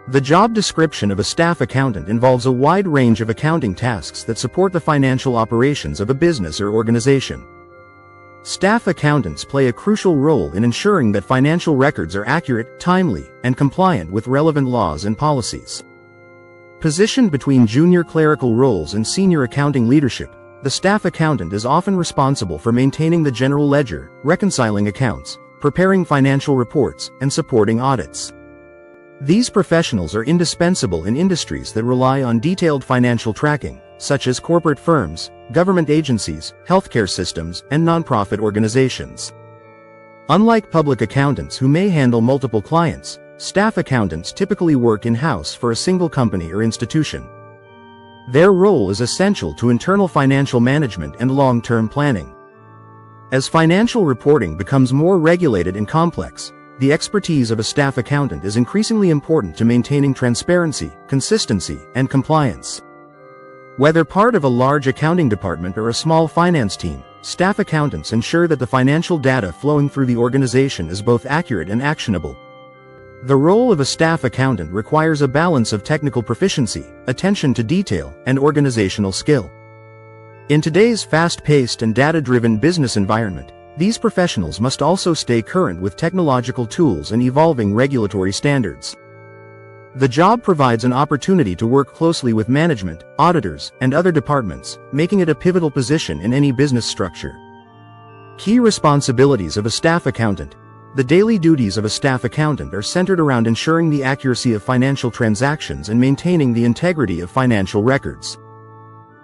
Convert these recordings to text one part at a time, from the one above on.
The job description of a staff accountant involves a wide range of accounting tasks that support the financial operations of a business or organization. Staff accountants play a crucial role in ensuring that financial records are accurate, timely, and compliant with relevant laws and policies. Positioned between junior clerical roles and senior accounting leadership, the staff accountant is often responsible for maintaining the general ledger, reconciling accounts, preparing financial reports, and supporting audits. These professionals are indispensable in industries that rely on detailed financial tracking, such as corporate firms, government agencies, healthcare systems, and nonprofit organizations. Unlike public accountants who may handle multiple clients, staff accountants typically work in-house for a single company or institution. Their role is essential to internal financial management and long-term planning. As financial reporting becomes more regulated and complex, the expertise of a staff accountant is increasingly important to maintaining transparency, consistency, and compliance. Whether part of a large accounting department or a small finance team, staff accountants ensure that the financial data flowing through the organization is both accurate and actionable. The role of a staff accountant requires a balance of technical proficiency, attention to detail, and organizational skill. In today's fast-paced and data-driven business environment, these professionals must also stay current with technological tools and evolving regulatory standards. The job provides an opportunity to work closely with management, auditors, and other departments, making it a pivotal position in any business structure. Key responsibilities of a staff accountant. The daily duties of a staff accountant are centered around ensuring the accuracy of financial transactions and maintaining the integrity of financial records.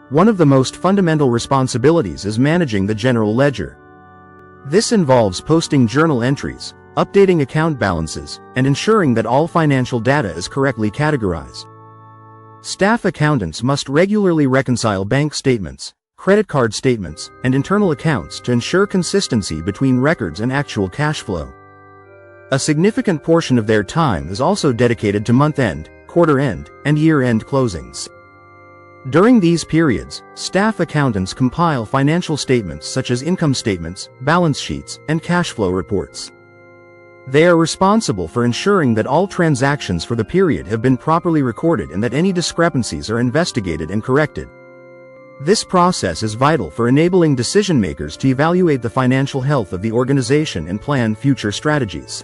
One of the most fundamental responsibilities is managing the general ledger. This involves posting journal entries, updating account balances, and ensuring that all financial data is correctly categorized. Staff accountants must regularly reconcile bank statements, credit card statements, and internal accounts to ensure consistency between records and actual cash flow. A significant portion of their time is also dedicated to month-end, quarter-end, and year-end closings. During these periods, staff accountants compile financial statements such as income statements, balance sheets, and cash flow reports. They are responsible for ensuring that all transactions for the period have been properly recorded and that any discrepancies are investigated and corrected. This process is vital for enabling decision-makers to evaluate the financial health of the organization and plan future strategies.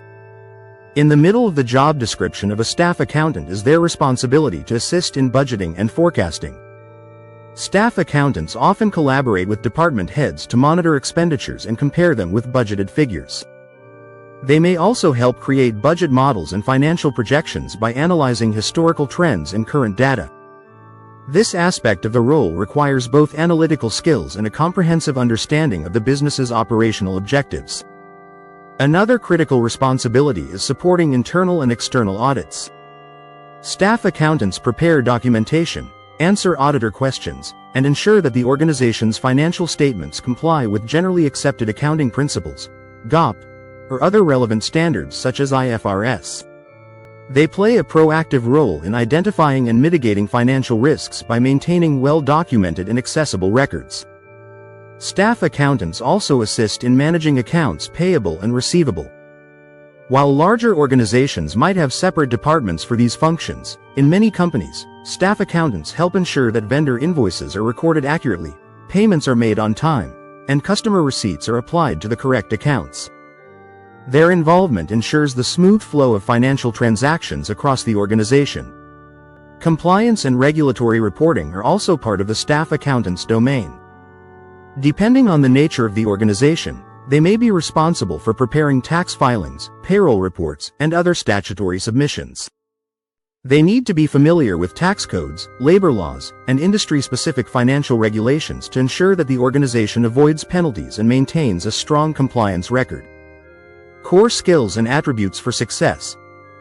In the middle of the job description of a staff accountant is their responsibility to assist in budgeting and forecasting. Staff accountants often collaborate with department heads to monitor expenditures and compare them with budgeted figures. They may also help create budget models and financial projections by analyzing historical trends and current data. This aspect of the role requires both analytical skills and a comprehensive understanding of the business's operational objectives. Another critical responsibility is supporting internal and external audits. Staff accountants prepare documentation, answer auditor questions, and ensure that the organization's financial statements comply with generally accepted accounting principles, GAAP, or other relevant standards such as IFRS. They play a proactive role in identifying and mitigating financial risks by maintaining well-documented and accessible records. Staff accountants also assist in managing accounts payable and receivable. While larger organizations might have separate departments for these functions, in many companies, staff accountants help ensure that vendor invoices are recorded accurately, payments are made on time, and customer receipts are applied to the correct accounts. Their involvement ensures the smooth flow of financial transactions across the organization. Compliance and regulatory reporting are also part of the staff accountant's domain. Depending on the nature of the organization, they may be responsible for preparing tax filings, payroll reports, and other statutory submissions. They need to be familiar with tax codes, labor laws, and industry-specific financial regulations to ensure that the organization avoids penalties and maintains a strong compliance record. Core skills and attributes for success.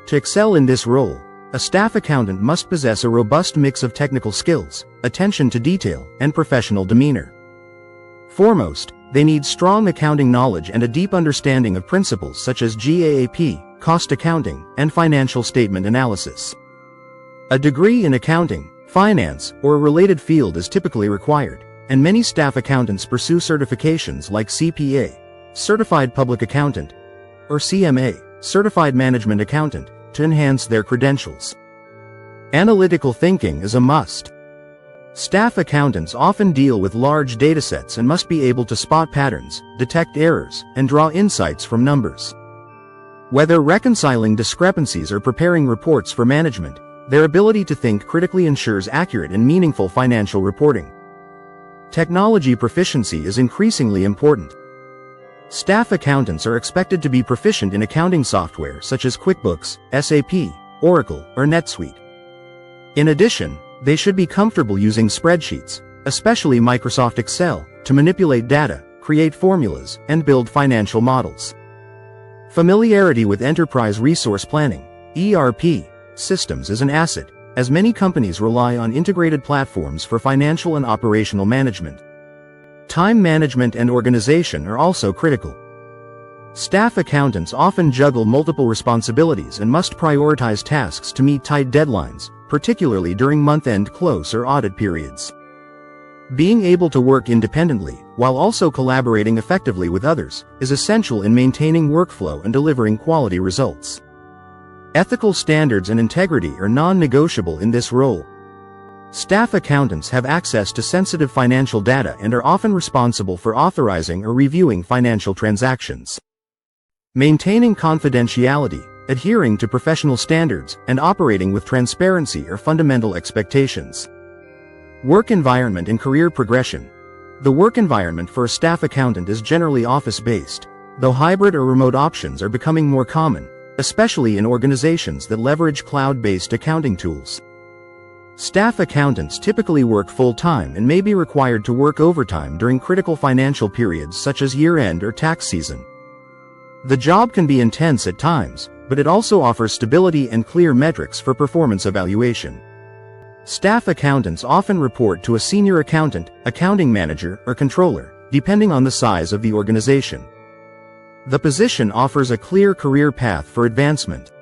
To excel in this role, a staff accountant must possess a robust mix of technical skills, attention to detail, and professional demeanor. Foremost, they need strong accounting knowledge and a deep understanding of principles such as GAAP, cost accounting, and financial statement analysis. A degree in accounting, finance, or a related field is typically required, and many staff accountants pursue certifications like CPA, Certified Public Accountant, or CMA, Certified Management Accountant, to enhance their credentials. Analytical thinking is a must. Staff accountants often deal with large datasets and must be able to spot patterns, detect errors, and draw insights from numbers. Whether reconciling discrepancies or preparing reports for management, their ability to think critically ensures accurate and meaningful financial reporting. Technology proficiency is increasingly important. Staff accountants are expected to be proficient in accounting software such as QuickBooks, SAP, Oracle, or NetSuite. In addition, they should be comfortable using spreadsheets, especially Microsoft Excel, to manipulate data, create formulas, and build financial models. Familiarity with enterprise resource planning, ERP, systems is an asset, as many companies rely on integrated platforms for financial and operational management. Time management and organization are also critical. Staff accountants often juggle multiple responsibilities and must prioritize tasks to meet tight deadlines, particularly during month-end close or audit periods. Being able to work independently, while also collaborating effectively with others, is essential in maintaining workflow and delivering quality results. Ethical standards and integrity are non-negotiable in this role. Staff accountants have access to sensitive financial data and are often responsible for authorizing or reviewing financial transactions. Maintaining confidentiality, adhering to professional standards, and operating with transparency are fundamental expectations. Work environment and career progression. The work environment for a staff accountant is generally office-based, though hybrid or remote options are becoming more common, especially in organizations that leverage cloud-based accounting tools. Staff accountants typically work full-time and may be required to work overtime during critical financial periods such as year-end or tax season. The job can be intense at times, but it also offers stability and clear metrics for performance evaluation. Staff accountants often report to a senior accountant, accounting manager, or controller, depending on the size of the organization. The position offers a clear career path for advancement.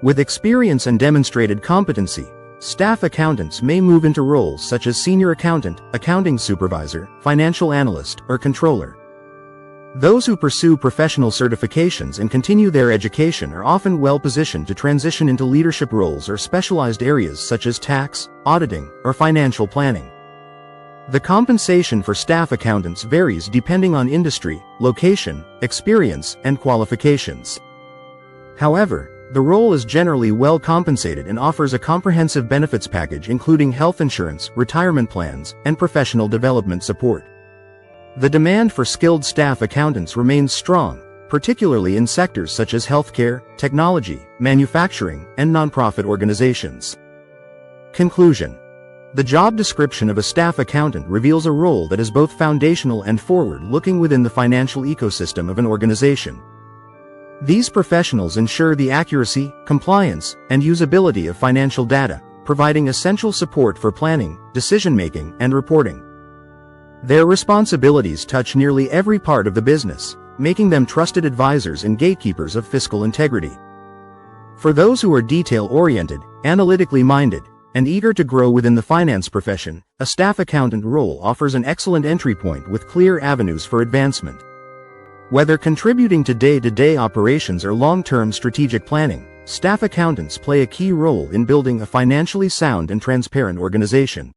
With experience and demonstrated competency, staff accountants may move into roles such as senior accountant, accounting supervisor, financial analyst, or controller. Those who pursue professional certifications and continue their education are often well-positioned to transition into leadership roles or specialized areas such as tax, auditing, or financial planning. The compensation for staff accountants varies depending on industry, location, experience, and qualifications. However, the role is generally well compensated and offers a comprehensive benefits package including health insurance, retirement plans, and professional development support. The demand for skilled staff accountants remains strong, particularly in sectors such as healthcare, technology, manufacturing, and nonprofit organizations. Conclusion. The job description of a staff accountant reveals a role that is both foundational and forward-looking within the financial ecosystem of an organization. These professionals ensure the accuracy, compliance, and usability of financial data, providing essential support for planning, decision-making, and reporting. Their responsibilities touch nearly every part of the business, making them trusted advisors and gatekeepers of fiscal integrity. For those who are detail-oriented, analytically minded, and eager to grow within the finance profession, a staff accountant role offers an excellent entry point with clear avenues for advancement. Whether contributing to day-to-day operations or long-term strategic planning, staff accountants play a key role in building a financially sound and transparent organization.